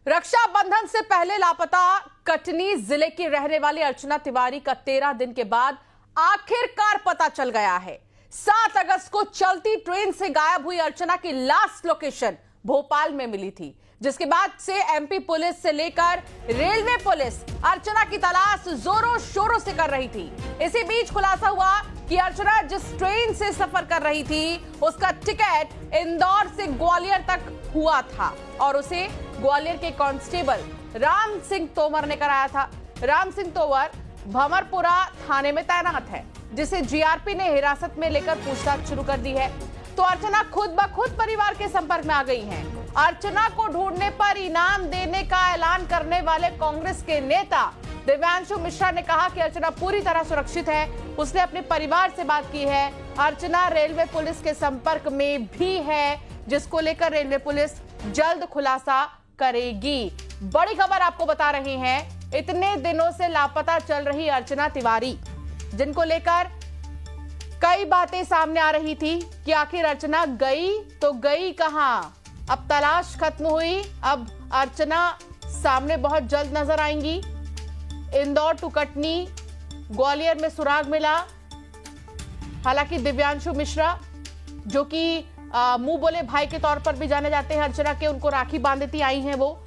रक्षाबंधन से पहले लापता कटनी जिले की रहने वाली अर्चना तिवारी का 13 दिन के बाद आखिरकार पता चल गया है। 7 अगस्त को चलती ट्रेन से गायब हुई अर्चना की लास्ट लोकेशन भोपाल में मिली थी, जिसके बाद से एमपी पुलिस से लेकर रेलवे पुलिस अर्चना की तलाश जोरों शोरों से कर रही थी। इसी बीच खुलासा हुआ कि अर्चना जिस ट्रेन से सफर कर रही थी उसका टिकट इंदौर से ग्वालियर तक हुआ था और उसे ग्वालियर के कांस्टेबल राम सिंह तोमर ने कराया था। राम सिंह तोमर भंवरपुरा थाने में तैनात है, जिसे जीआरपी ने हिरासत में लेकर पूछताछ शुरू कर दी है। तो अर्चना खुद ब खुद परिवार के संपर्क में आ गई हैं। अर्चना को ढूंढने पर इनाम देने का ऐलान करने वाले कांग्रेस के नेता दिव्यांशु मिश्रा ने कहा कि अर्चना पूरी तरह सुरक्षित है। उसने अपने परिवार से बात की है। अर्चना रेलवे पुलिस के संपर्क में भी है, जिसको लेकर रेलवे पुलिस जल्द खुलासा करेगी। बड़ी खबर आपको बता रहे हैं, इतने दिनों से लापता चल रही अर्चना तिवारी, जिनको लेकर कई बातें सामने आ रही थी कि आखिर अर्चना गई तो गई कहां। अब तलाश खत्म हुई, अब अर्चना सामने बहुत जल्द नजर आएंगी। इंदौर टू कटनी, ग्वालियर में सुराग मिला। हालांकि दिव्यांशु मिश्रा, जो कि मुंह बोले भाई के तौर पर भी जाने जाते हैं अर्चना के, उनको राखी बांधती आई हैं वो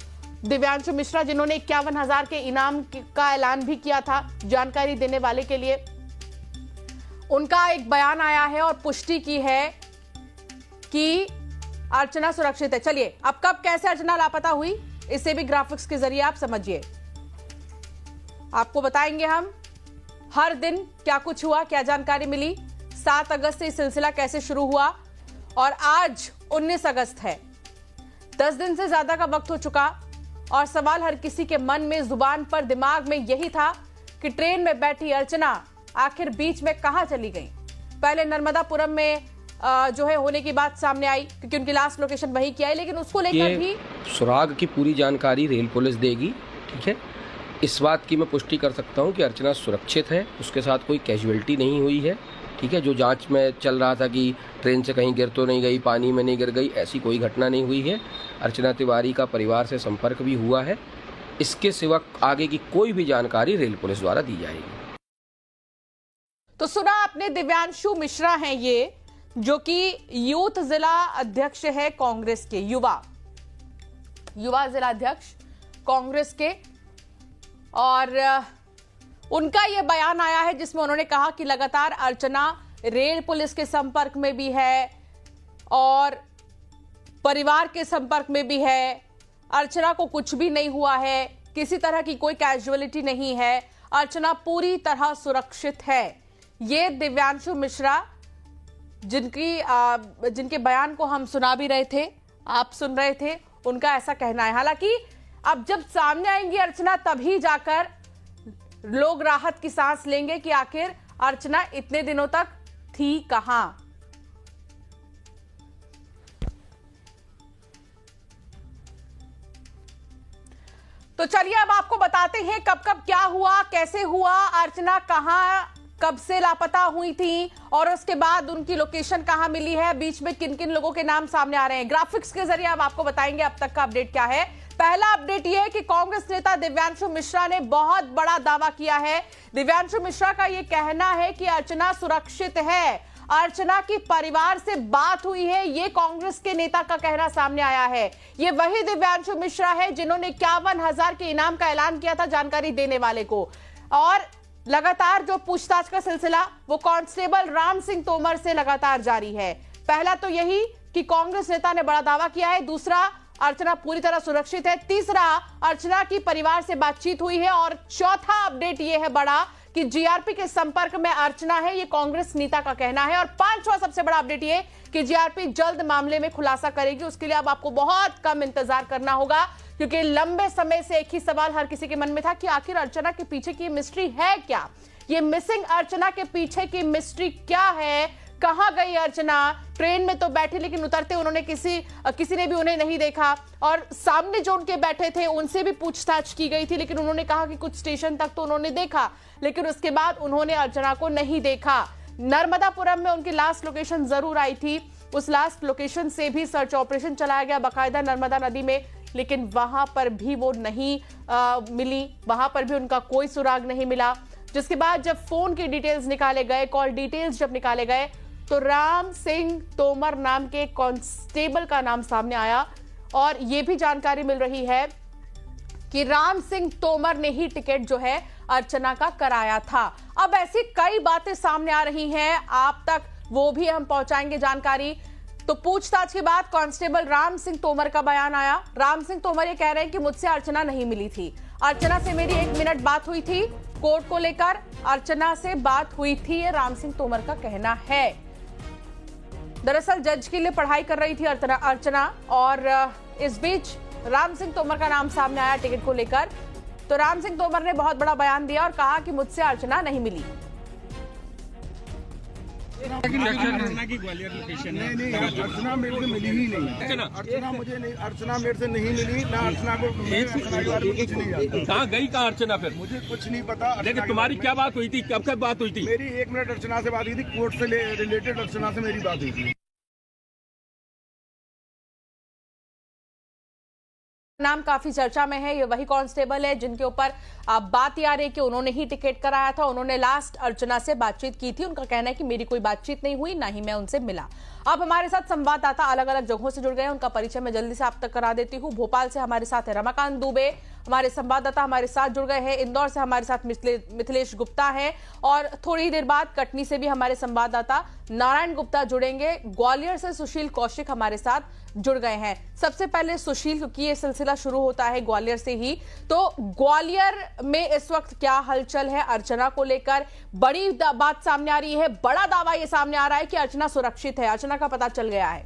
दिव्यांशु मिश्रा, जिन्होंने 51,000 के इनाम का ऐलान भी किया था जानकारी देने वाले के लिए। उनका एक बयान आया है और पुष्टि की है कि अर्चना सुरक्षित है। चलिए अब कब कैसे अर्चना लापता हुई, इसे भी ग्राफिक्स के जरिए आप समझिए। आपको बताएंगे हम हर दिन क्या कुछ हुआ, क्या जानकारी मिली, 7 अगस्त से सिलसिला कैसे शुरू हुआ और आज 19 अगस्त है। 10 दिन से ज्यादा का वक्त हो चुका और सवाल हर किसी के मन में, जुबान पर, दिमाग में यही था कि ट्रेन में बैठी अर्चना आखिर बीच में कहां चली गई। पहले नर्मदापुरम में जो है होने की बात सामने आई, क्योंकि उनकी लास्ट लोकेशन वही किया है, लेकिन उसको लेकर भी सुराग की पूरी जानकारी रेल पुलिस देगी। ठीक है, इस बात की मैं पुष्टि कर सकता हूं कि अर्चना सुरक्षित है, उसके साथ कोई कैजुअलिटी नहीं हुई है। ठीक है, जो जांच में चल रहा था कि ट्रेन से कहीं गिर तो नहीं गई, पानी में नहीं गिर गई, ऐसी कोई घटना नहीं हुई है। अर्चना तिवारी का परिवार से संपर्क भी हुआ है। इसके सिवा आगे की कोई भी जानकारी रेल पुलिस द्वारा दी जाएगी। तो सुना आपने, दिव्यांशु मिश्रा हैं ये, जो कि यूथ जिला अध्यक्ष है कांग्रेस के, युवा जिला अध्यक्ष कांग्रेस के, और उनका यह बयान आया है जिसमें उन्होंने कहा कि लगातार अर्चना रेल पुलिस के संपर्क में भी है और परिवार के संपर्क में भी है। अर्चना को कुछ भी नहीं हुआ है, किसी तरह की कोई कैजुअलिटी नहीं है, अर्चना पूरी तरह सुरक्षित है। ये दिव्यांशु मिश्रा, जिनके बयान को हम सुना भी रहे थे, आप सुन रहे थे, उनका ऐसा कहना है। हालांकि अब जब सामने आएंगी अर्चना, तभी जाकर लोग राहत की सांस लेंगे कि आखिर अर्चना इतने दिनों तक थी कहां। तो चलिए अब आपको बताते हैं कब कब क्या हुआ, कैसे हुआ, अर्चना कहां कब से लापता हुई थी और उसके बाद उनकी लोकेशन कहां मिली है, बीच में किन किन लोगों के नाम सामने आ रहे हैं। ग्राफिक्स के जरिए अब आपको बताएंगे अब तक का अपडेट क्या है। पहला अपडेट यह है कि कांग्रेस नेता दिव्यांशु मिश्रा ने बहुत बड़ा दावा किया है। दिव्यांशु मिश्रा का यह कहना है कि अर्चना सुरक्षित है, अर्चना की परिवार से बात हुई है, यह कांग्रेस के नेता का कहना सामने आया है। यह वही दिव्यांशु मिश्रा है जिन्होंने 51,000 के इनाम का ऐलान किया था जानकारी देने वाले को। और लगातार जो पूछताछ का सिलसिला वो कांस्टेबल राम सिंह तोमर से लगातार जारी है। पहला तो यही कि कांग्रेस नेता ने बड़ा दावा किया है, दूसरा अर्चना पूरी तरह सुरक्षित है, तीसरा अर्चना की परिवार से बातचीत हुई है और चौथा अपडेट यह है बड़ा कि जीआरपी के संपर्क में अर्चना है, यह कांग्रेस नेता का कहना है। और पांचवा सबसे बड़ा अपडेट यह कि जीआरपी जल्द मामले में खुलासा करेगी। उसके लिए अब आपको बहुत कम इंतजार करना होगा, क्योंकि लंबे समय से एक ही सवाल हर किसी के मन में था कि आखिर अर्चना के पीछे की मिस्ट्री है क्या। ये मिसिंग अर्चना के पीछे की मिस्ट्री क्या है, कहां गई अर्चना। ट्रेन में तो बैठी, लेकिन उतरते उन्होंने किसी ने भी उन्हें नहीं देखा और सामने जो उनके बैठे थे उनसे भी पूछताछ की गई थी, लेकिन उन्होंने कहा कि कुछ स्टेशन तक तो उन्होंने देखा, लेकिन उसके बाद उन्होंने अर्चना को नहीं देखा। नर्मदापुरम में उनकी लास्ट लोकेशन जरूर आई थी, उस लास्ट लोकेशन से भी सर्च ऑपरेशन चलाया गया बाकायदा। नर्मदा नदी में लेकिन वहां पर भी वो नहीं मिली, वहां पर भी उनका कोई सुराग नहीं मिला। जिसके बाद जब फोन की डिटेल्स निकाले गए, कॉल डिटेल्स जब निकाले गए, तो राम सिंह तोमर नाम के कांस्टेबल का नाम सामने आया और यह भी जानकारी मिल रही है कि राम सिंह तोमर ने ही टिकट जो है अर्चना का कराया था। अब ऐसी कई बातें सामने आ रही हैं, आप तक वो भी हम पहुंचाएंगे जानकारी। तो पूछताछ के बाद कांस्टेबल राम सिंह तोमर का बयान आया। राम सिंह तोमर ये कह रहे हैं कि मुझसे अर्चना नहीं मिली थी, अर्चना से मेरी 1 मिनट बात हुई थी, कोर्ट को लेकर अर्चना से बात हुई थी, ये राम सिंह तोमर का कहना है। दरअसल जज के लिए पढ़ाई कर रही थी अर्चना और इस बीच राम सिंह तोमर का नाम सामने आया टिकट को लेकर। तो राम सिंह तोमर ने बहुत बड़ा बयान दिया और कहा कि मुझसे अर्चना नहीं मिली। अर्चना की ग्वालियर लोकेशन है। नहीं, अर्चना मेरे से मिली ही नहीं। अर्चना मुझे नहीं, अर्चना मेरे से नहीं मिली ना। अर्चना को कुछ नहीं जानता। कहाँ गई, कहाँ अर्चना? फिर मुझे कुछ नहीं पता। लेकिन तुम्हारी क्या बात हुई थी, कब बात हुई थी? मेरी 1 मिनट अर्चना से बात हुई थी, कोर्ट से रिलेटेड अर्चना से मेरी बात हुई थी। नाम काफी चर्चा में है, ये वही कांस्टेबल है जिनके ऊपर बात आ रही है कि उन्होंने ही टिकट कराया था, उन्होंने लास्ट अर्चना से बातचीत की थी। उनका कहना है कि मेरी कोई बातचीत नहीं हुई, ना ही मैं उनसे मिला। अब हमारे साथ संवाददाता अलग अलग जगहों से जुड़ गए हैं, उनका परिचय मैं जल्दी से आप तक करा देती हूँ। भोपाल से हमारे साथ है रमाकांत दुबे, हमारे संवाददाता हमारे साथ जुड़ गए हैं। इंदौर से हमारे साथ मिथिलेश गुप्ता है और थोड़ी देर बाद कटनी से भी हमारे संवाददाता नारायण गुप्ता जुड़ेंगे। ग्वालियर से सुशील कौशिक हमारे साथ जुड़ गए हैं। सबसे पहले सुशील, क्योंकि ये सिलसिला शुरू होता है ग्वालियर से ही, तो ग्वालियर में इस वक्त क्या हलचल है अर्चना को लेकर? बड़ी बात सामने आ रही है, बड़ा दावा ये सामने आ रहा है कि अर्चना सुरक्षित है, अर्चना का पता चल गया है।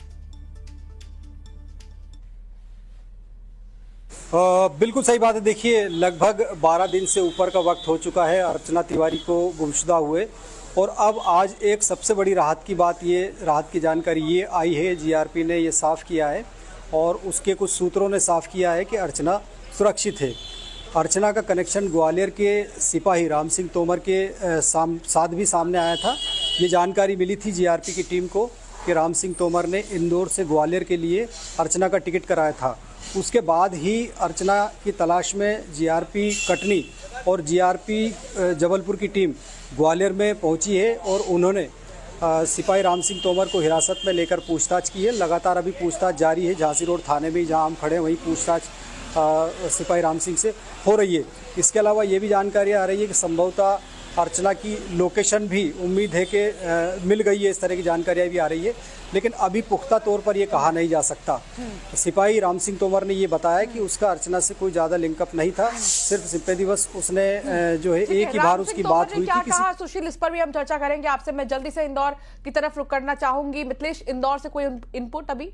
बिल्कुल सही बात है। देखिए, लगभग 12 दिन से ऊपर का वक्त हो चुका है अर्चना तिवारी को गुमशुदा हुए, और अब आज एक सबसे बड़ी राहत की जानकारी ये आई है, जीआरपी ने ये साफ़ किया है और उसके कुछ सूत्रों ने साफ़ किया है कि अर्चना सुरक्षित है। अर्चना का कनेक्शन ग्वालियर के सिपाही राम सिंह तोमर के साथ भी सामने आया था। ये जानकारी मिली थी जीआरपी की टीम को कि राम सिंह तोमर ने इंदौर से ग्वालियर के लिए अर्चना का टिकट कराया था। उसके बाद ही अर्चना की तलाश में जीआरपी कटनी और जीआरपी जबलपुर की टीम ग्वालियर में पहुंची है और उन्होंने सिपाही राम सिंह तोमर को हिरासत में लेकर पूछताछ की है। लगातार अभी पूछताछ जारी है। झांसी रोड थाने में जहां हम खड़े हैं वहीं पूछताछ सिपाही राम सिंह से हो रही है। इसके अलावा ये भी जानकारी आ रही है कि संभवतः अर्चना की लोकेशन भी उम्मीद है कि मिल गई है। इस तरह की जानकारियाँ भी आ रही है, लेकिन अभी पुख्ता तौर पर ये कहा नहीं जा सकता। सिपाही राम सिंह तोमर ने ये बताया कि उसका अर्चना से कोई ज़्यादा लिंकअप नहीं था, सिर्फ सिपे दिवस उसने जो है एक ही बार उसकी बात हुई थी। कहा सुशील, इस पर भी हम चर्चा करेंगे आपसे। मैं जल्दी से इंदौर की तरफ रुक करना चाहूंगी। मिथिलेश, इंदौर से कोई इनपुट अभी?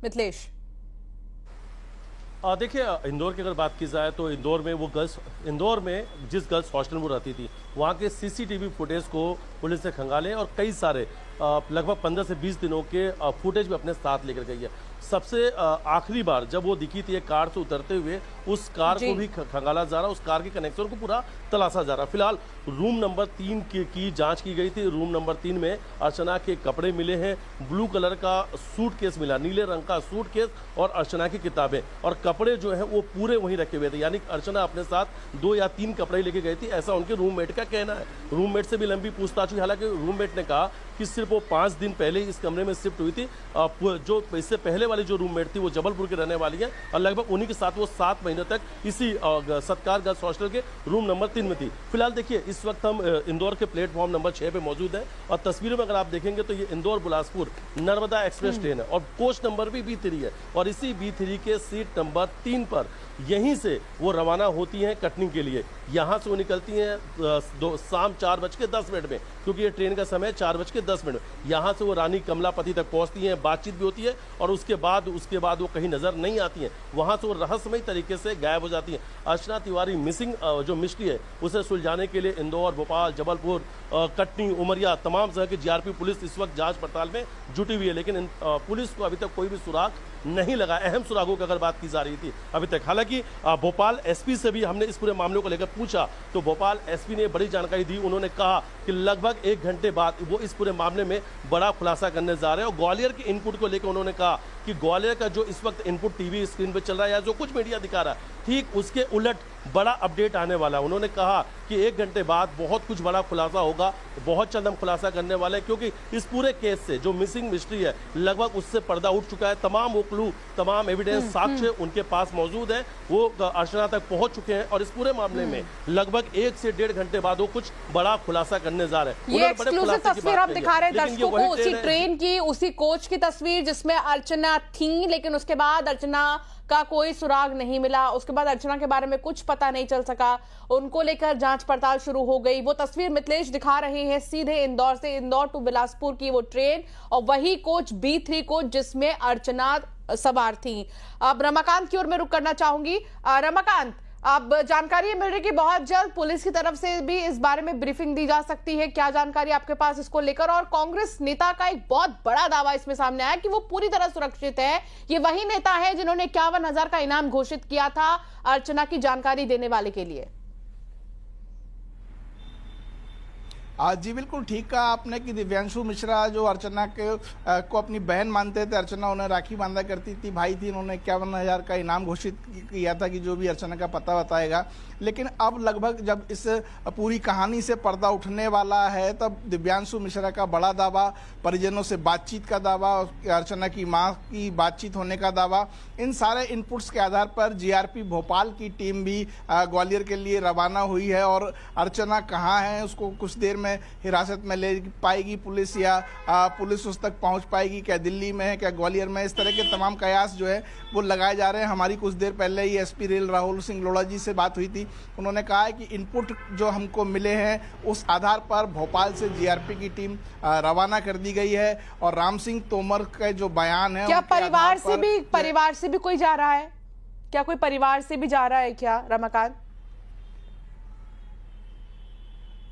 मिथिलेश, देखिए, इंदौर की अगर बात की जाए तो इंदौर में जिस गर्ल्स हॉस्टल में वो रहती थी वहाँ के सीसीटीवी फुटेज को पुलिस ने खंगाले और कई सारे लगभग 15 से 20 दिनों के फुटेज भी अपने साथ लेकर गई है। सबसे आखिरी बार जब वो दिखी थी एक कार से उतरते हुए, उस कार को भी खंगाला जा रहा, उस कार के कनेक्शन को पूरा तलाशा जा रहा। फिलहाल रूम नंबर 3 की जांच की गई थी। रूम नंबर 3 में अर्चना के कपड़े मिले हैं, ब्लू कलर का सूटकेस मिला, नीले रंग का सूटकेस और अर्चना की किताबें और कपड़े जो है वो पूरे वहीं रखे हुए थे। यानी अर्चना अपने साथ 2 या 3 कपड़े लेके गई थी, ऐसा उनके रूममेट का कहना है। रूममेट से भी लंबी पूछताछ हुई, हालांकि रूममेट ने कहा कि सिर्फ वो 5 दिन पहले इस कमरे में शिफ्ट हुई थी। जो इससे पहले वाली जो रूममेट थी वो जबलपुर के रहने वाली है और लगभग उन्हीं के साथ वो 7 महीने तक इसी सत्कार गर्ल्स हॉस्टल के रूम नंबर 3 में थी। फिलहाल देखिए, इस वक्त हम इंदौर के प्लेटफॉर्म नंबर 6 पे मौजूद है और तस्वीरों में अगर आप देखेंगे तो ये इंदौर बिलासपुर नर्मदा एक्सप्रेस ट्रेन है और कोच नंबर भी B3 है और इसी B3 के सीट नंबर 3 पर यहीं से वो रवाना होती हैं कटनी के लिए। यहाँ से वो निकलती हैं शाम 4:10 में, क्योंकि ये ट्रेन का समय 4:10। यहाँ से वो रानी कमलापति तक पहुँचती हैं, बातचीत भी होती है और उसके बाद वो कहीं नजर नहीं आती हैं। वहाँ से वो रहस्यमय तरीके से गायब हो जाती हैं। अर्चना तिवारी मिसिंग जो मिस्ट्री है उसे सुलझाने के लिए इंदौर, भोपाल, जबलपुर, कटनी, उमरिया तमाम जगह की जीआरपी पुलिस इस वक्त जांच पड़ताल में जुटी हुई है, लेकिन पुलिस को अभी तक कोई भी सुराग नहीं लगा। अहम सुरागों की अगर बात की जा रही थी अभी तक। हालांकि भोपाल एसपी से भी हमने इस पूरे मामले को लेकर पूछा तो भोपाल एसपी ने बड़ी जानकारी दी। उन्होंने कहा कि लगभग 1 घंटे बाद वो इस पूरे मामले में बड़ा खुलासा करने जा रहे हैं। और ग्वालियर के इनपुट को लेकर उन्होंने कहा कि ग्वालियर का जो इस वक्त इनपुट टीवी स्क्रीन पर चल रहा है या जो कुछ मीडिया दिखा रहा है, ठीक उसके उलट बड़ा अपडेट आने वाला है। उन्होंने कहा कि 1 घंटे बाद बहुत कुछ बड़ा खुलासा होगा, बहुत जल्द हम खुलासा करने वाले हैं, क्योंकि इस पूरे केस से जो मिसिंग मिस्ट्री है लगभग उससे पर्दा उठ चुका है। तमाम वो क्लू, तमाम एविडेंस, साक्ष्य उनके पास मौजूद है, वो अर्चना तक पहुंच चुके हैं और इस पूरे मामले में लगभग 1 से 1.5 घंटे बाद वो कुछ बड़ा खुलासा करने जा रहे हैं। ये एक्सक्लूसिव तस्वीर हम दिखा रहे हैं दर्शकों को, उसी ट्रेन की, उसी कोच की तस्वीर जिसमें अर्चना थी, लेकिन उसके बाद अर्चना का कोई सुराग नहीं मिला। उसके बाद अर्चना के बारे में कुछ पता नहीं चल सका। उनको लेकर जांच पड़ताल शुरू हो गई। वो तस्वीर मिथिलेश दिखा रहे हैं सीधे इंदौर से, इंदौर टू बिलासपुर की वो ट्रेन और वही कोच B3 कोच जिसमें अर्चना सवार थी। अब रमाकांत की ओर में रुक करना चाहूंगी। रमाकांत, अब जानकारी मिल रही कि बहुत जल्द पुलिस की तरफ से भी इस बारे में ब्रीफिंग दी जा सकती है। क्या जानकारी आपके पास इसको लेकर? और कांग्रेस नेता का एक बहुत बड़ा दावा इसमें सामने आया कि वो पूरी तरह सुरक्षित है। ये वही नेता है जिन्होंने 51,000 का इनाम घोषित किया था अर्चना की जानकारी देने वाले के लिए। जी बिल्कुल ठीक कहा आपने कि दिव्यांशु मिश्रा जो अर्चना को अपनी बहन मानते थे, अर्चना उन्हें राखी बांधा करती थी, भाई थी, उन्होंने 51,000 का इनाम घोषित किया था कि जो भी अर्चना का पता बताएगा। लेकिन अब लगभग जब इस पूरी कहानी से पर्दा उठने वाला है तब दिव्यांशु मिश्रा का बड़ा दावा, परिजनों से बातचीत का दावा, अर्चना की मां की बातचीत होने का दावा, इन सारे इनपुट्स के आधार पर जीआरपी भोपाल की टीम भी ग्वालियर के लिए रवाना हुई है। और अर्चना कहाँ है उसको कुछ देर में हिरासत में ले पाएगी पुलिस, या पुलिस उस तक पहुंच पाएगी, क्या दिल्ली में है, क्या ग्वालियर में, इस तरह के तमाम कयास जो है वो लगाए जा रहे हैं। हमारी कुछ देर पहले ही एसपी रेल राहुल सिंह लोढ़ा जी से बात हुई थी। उन्होंने कहा है कि इनपुट जो हमको मिले हैं उस आधार पर भोपाल से जीआरपी की टीम रवाना कर दी गई है। और राम सिंह तोमर का जो बयान है, क्या परिवार से भी कोई जा रहा है? क्या कोई परिवार से भी जा रहा है क्या रमाकांत?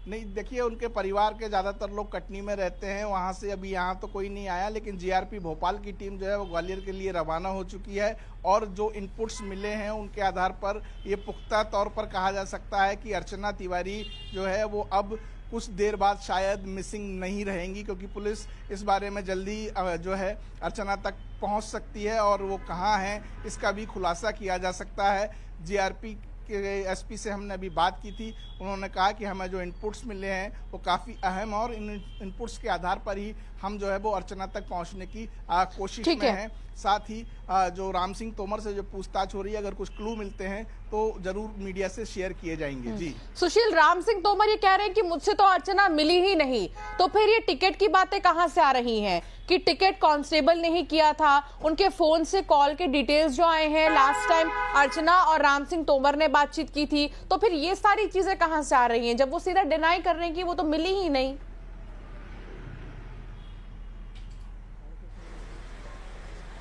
नहीं, देखिए उनके परिवार के ज़्यादातर लोग कटनी में रहते हैं, वहाँ से अभी यहाँ तो कोई नहीं आया। लेकिन जीआरपी भोपाल की टीम जो है वो ग्वालियर के लिए रवाना हो चुकी है। और जो इनपुट्स मिले हैं उनके आधार पर ये पुख्ता तौर पर कहा जा सकता है कि अर्चना तिवारी जो है वो अब कुछ देर बाद शायद मिसिंग नहीं रहेंगी, क्योंकि पुलिस इस बारे में जल्दी जो है अर्चना तक पहुँच सकती है और वो कहाँ हैं इसका भी खुलासा किया जा सकता है। जीआरपी एसपी से हमने अभी बात की थी, उन्होंने कहा कि हमें जो इनपुट्स मिले हैं वो काफ़ी अहम, और इन इनपुट्स के आधार पर ही हम जो है वो अर्चना तक पहुंचने की कोशिश में हैं। साथ ही जो राम सिंह तोमर से जो पूछताछ हो रही है, अगर कुछ क्लू मिलते हैं तो जरूर मीडिया से शेयर किए जाएंगे। जी सुशील, राम सिंह तोमर ये कह रहे हैं कि मुझसे तो अर्चना मिली ही नहीं, तो फिर ये टिकट की बातें कहां से आ रही हैं कि टिकट कांस्टेबल ने ही किया था? उनके फोन से कॉल के डिटेल्स जो आए हैं, लास्ट टाइम अर्चना और राम सिंह तोमर ने बातचीत की थी, तो फिर ये सारी चीजें कहां से आ रही हैं जब वो सीधा डिनाई कर रहे हैं कि वो तो मिली ही नहीं?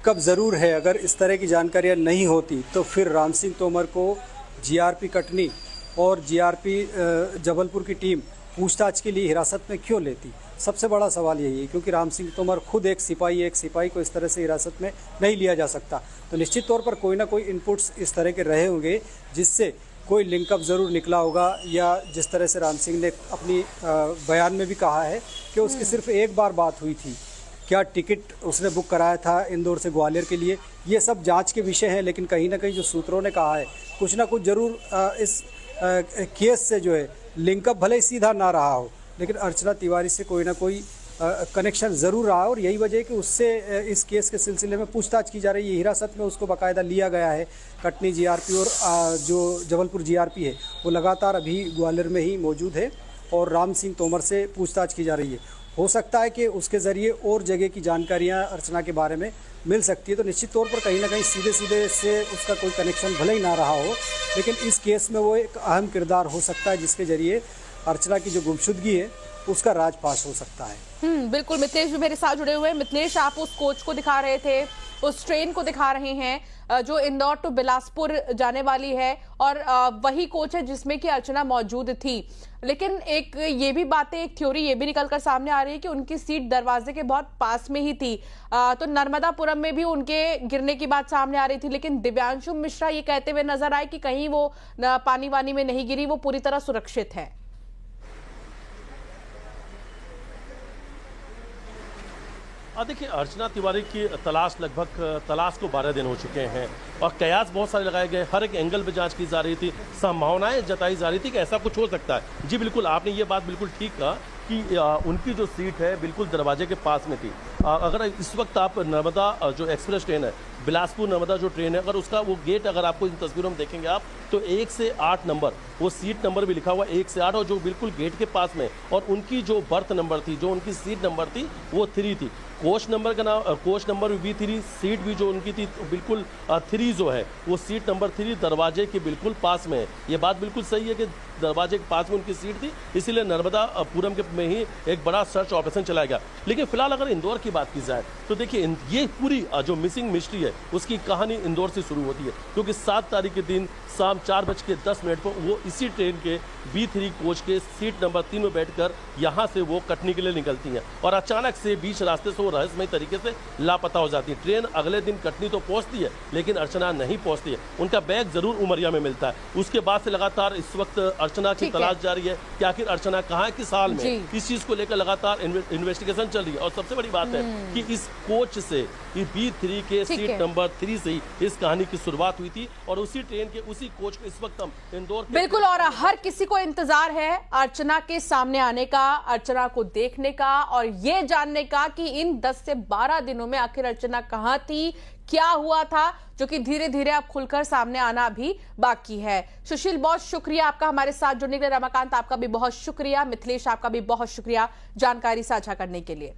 कब ज़रूर है, अगर इस तरह की जानकारियाँ नहीं होती तो फिर राम सिंह तोमर को जीआरपी कटनी और जीआरपी जबलपुर की टीम पूछताछ के लिए हिरासत में क्यों लेती? सबसे बड़ा सवाल यही है, क्योंकि राम सिंह तोमर खुद एक सिपाही को इस तरह से हिरासत में नहीं लिया जा सकता। तो निश्चित तौर पर कोई ना कोई इनपुट्स इस तरह के रहे होंगे जिससे कोई लिंकअप ज़रूर निकला होगा, या जिस तरह से राम सिंह ने अपनी बयान में भी कहा है कि उसकी सिर्फ एक बार बात हुई थी, क्या टिकट उसने बुक कराया था इंदौर से ग्वालियर के लिए, ये सब जांच के विषय हैं। लेकिन कहीं ना कहीं जो सूत्रों ने कहा है कुछ ना कुछ ज़रूर इस केस से जो है लिंकअप भले ही सीधा ना रहा हो, लेकिन अर्चना तिवारी से कोई ना कोई कनेक्शन ज़रूर रहा, और यही वजह है कि उससे इस केस के सिलसिले में पूछताछ की जा रही है। हिरासत में उसको बाकायदा लिया गया है। कटनी जीआरपी और जो जबलपुर जीआरपी है वो लगातार अभी ग्वालियर में ही मौजूद है और राम सिंह तोमर से पूछताछ की जा रही है। हो सकता है कि उसके ज़रिए और जगह की जानकारियां अर्चना के बारे में मिल सकती है। तो निश्चित तौर पर कहीं ना कहीं सीधे से उसका कोई कनेक्शन भले ही ना रहा हो, लेकिन इस केस में वो एक अहम किरदार हो सकता है जिसके ज़रिए अर्चना की जो गुमशुदगी है उसका राज फाश हो सकता है। बिल्कुल, मिथिलेश भी मेरे साथ जुड़े हुए हैं। मिथिलेश, आप उस कोच को दिखा रहे थे, उस ट्रेन को दिखा रहे हैं जो इंदौर टू बिलासपुर जाने वाली है, और वही कोच है जिसमें कि अर्चना मौजूद थी। लेकिन एक ये भी बातें, एक थ्योरी ये भी निकलकर सामने आ रही है कि उनकी सीट दरवाजे के बहुत पास में ही थी। तो नर्मदापुरम में भी उनके गिरने की बात सामने आ रही थी, लेकिन दिव्यांशु मिश्रा ये कहते हुए नजर आए कि कहीं वो पानी वानी में नहीं गिरी, वो पूरी तरह सुरक्षित है। देखिए, अर्चना तिवारी की तलाश को 12 दिन हो चुके हैं और कयास बहुत सारे लगाए गए, हर एक एंगल पे जांच की जा रही थी, संभावनाएं जताई जा रही थी कि ऐसा कुछ हो सकता है। जी बिल्कुल, आपने ये बात बिल्कुल ठीक कहा कि उनकी जो सीट है बिल्कुल दरवाजे के पास में थी। अगर इस वक्त आप नर्मदा जो एक्सप्रेस ट्रेन है, बिलासपुर नर्मदा जो ट्रेन है, अगर उसका वो गेट अगर आपको इन तस्वीरों में देखेंगे आप, तो 1 से 8 नंबर, वो सीट नंबर भी लिखा हुआ 1 से 8, और जो बिल्कुल गेट के पास में, और उनकी जो बर्थ नंबर थी, जो उनकी सीट नंबर थी, वो 3 थी। कोच नंबर का नाम, कोच नंबर भी 3, सीट भी जो उनकी थी बिल्कुल 3 जो है, वो सीट नंबर 3 दरवाजे के बिल्कुल पास में है। ये बात बिल्कुल सही है कि दरवाजे के पास में उनकी सीट थी, इसीलिए नर्मदापुरम के में ही एक बड़ा सर्च ऑपरेशन चलाया गया। लेकिन फिलहाल अगर इंदौर की बात की जाए तो देखिए, ये पूरी जो मिसिंग मिस्ट्री है उसकी कहानी इंदौर से शुरू होती है, क्योंकि 7 तारीख के दिन शाम 4:10 पर वो इसी ट्रेन के B3 कोच के सीट नंबर 3 में बैठकर यहाँ से वो कटनी के लिए निकलती हैं, और अचानक से बीच रास्ते से वो रहस्यमय तरीके से लापता हो जाती है। ट्रेन अगले दिन कटनी तो पहुँचती है, लेकिन अर्चना नहीं पहुँचती है। उनका बैग जरूर उमरिया में मिलता है। उसके बाद से लगातार इस वक्त अर्चना की तलाश जारी है कि आखिर अर्चना कहाँ है, किस हाल में। इस चीज को लेकर लगातार इन्वेस्टिगेशन चल रही है, और सबसे बड़ी बात है कि इस कोच से, B3 के सीट नंबर 3 से ही इस कहानी की शुरुआत हुई थी, और उसी ट्रेन के उसी कोच को इस वक्त हम इंदौर बिल्कुल, और हर किसी को इंतजार है अर्चना के सामने आने का, अर्चना को देखने का, और ये जानने का कि इन 10 से 12 दिनों में आखिर अर्चना कहां थी, क्या हुआ था, जो कि धीरे धीरे अब खुलकर सामने आना भी बाकी है। सुशील, बहुत शुक्रिया आपका हमारे साथ जुड़ने के लिए। रमाकांत, आपका भी बहुत शुक्रिया। मिथिलेश, आपका भी बहुत शुक्रिया जानकारी साझा करने के लिए।